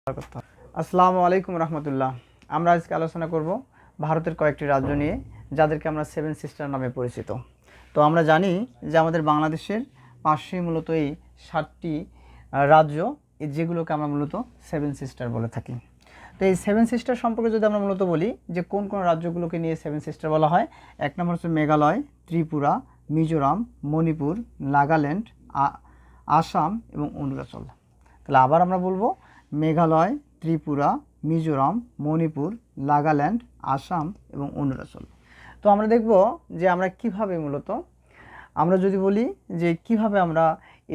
আসসালামু আলাইকুম রহমতুল্লাহ। আমরা আজকে আলোচনা করব ভারতের কয়েকটি রাজ্য নিয়ে, যাদেরকে আমরা সেভেন সিস্টার নামে পরিচিত। তো আমরা জানি যে আমাদের বাংলাদেশের পাশেই মূলত এই 7টি রাজ্য, যেগুলোকে আমরা মূলত সেভেন সিস্টার বলে থাকি। তো এই সেভেন সিস্টার সম্পর্কে যদি আমরা মূলত বলি যে কোন কোন রাজ্যগুলোকে নিয়ে সেভেন সিস্টার বলা হয়, এক নম্বর হচ্ছে মেঘালয়, ত্রিপুরা, মিজোরাম, মণিপুর, নাগাল্যান্ড, আসাম এবং অরুণাচল। তাহলে আবার আমরা বলবো মেঘালয়, ত্রিপুরা, মিজোরাম, মণিপুর, নাগাল্যান্ড, আসাম এবং অরুণাচল। তো আমরা দেখব যে আমরা কিভাবে মূলত, আমরা যদি বলি যে কিভাবে আমরা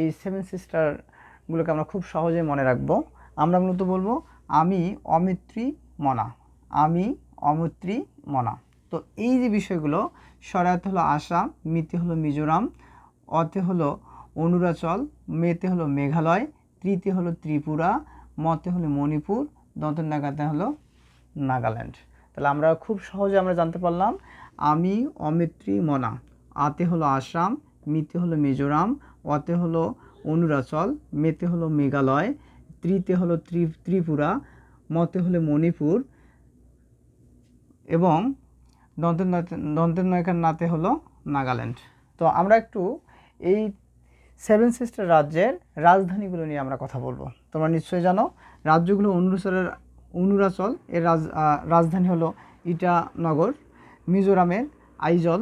এই সেভেন সিস্টারগুলোকে আমরা খুব সহজে মনে রাখবো, আমরা মূলত বলবো আমি অমিত্রী মনা, আমি অমিত্রী মনা। তো এই যে বিষয়গুলো, সরাতে হলো আসাম, মিতে হলো মিজোরাম, অতে হলো অরুণাচল, মেতে হলো মেঘালয়, ত্রিতে হলো ত্রিপুরা, মতে হলো মণিপুর, দন্তের নাগাতে হলো নাগাল্যান্ড। তাহলে আমরা খুব সহজে আমরা জানতে পারলাম আমি অমিত্রী মনা। আতে হলো আসাম, মিতে হলো মিজোরাম, অতে হলো অরুণাচল, মেতে হলো মেঘালয়, ত্রিতে হলো ত্রিপুরা, মতে হলো মণিপুর এবং দন্তের নয়কার নাতে হলো নাগাল্যান্ড। তো আমরা একটু এই সেভেন সিস্টার রাজ্যের রাজধানীগুলো নিয়ে আমরা কথা বলবো। তোমরা নিশ্চয়ই জানো রাজ্যগুলো অরুণাচল এর রাজধানী হলো ইটানগর, মিজোরামের আইজল,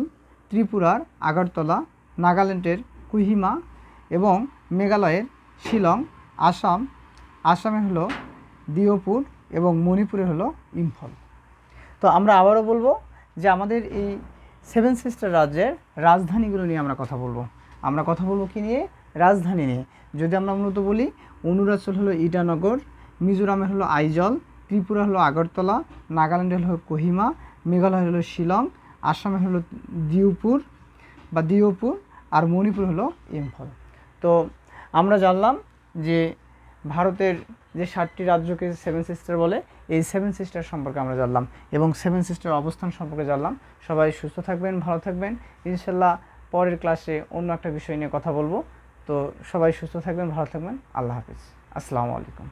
ত্রিপুরার আগরতলা, নাগাল্যান্ডের কোহিমা এবং মেঘালয়ের শিলং, আসামে হলো দিওপুর এবং মণিপুরে হলো ইম্ফল। তো আমরা আবারও বলবো যে আমাদের এই সেভেন সিস্টার রাজ্যের রাজধানীগুলো নিয়ে আমরা কথা বলবো। আমরা কথা বলবো কি নিয়ে? রাজধানী নিয়ে। যদি আমরা মূলত বলি অরুণাচল হলো ইটানগর, মিজোরামের হলো আইজল, ত্রিপুরা হলো আগরতলা, নাগাল্যান্ডের হলো কোহিমা, মেঘালয় হলো শিলং, আসামে হলো দিওপুর আর মণিপুর হলো ইম্ফল। তো আমরা জানলাম যে ভারতের যে 7টি রাজ্যকে সেভেন সিস্টার বলে, এই সেভেন সিস্টার সম্পর্কে আমরা জানলাম এবং সেভেন সিস্টার অবস্থান সম্পর্কে জানলাম। সবাই সুস্থ থাকবেন, ভালো থাকবেন। ইনশাল্লাহ পরের ক্লাসে অন্য একটা বিষয় নিয়ে কথা বলবো। তো সবাই সুস্থ থাকবেন, ভালো থাকবেন। আল্লাহ হাফিজ। আসসালামু আলাইকুম।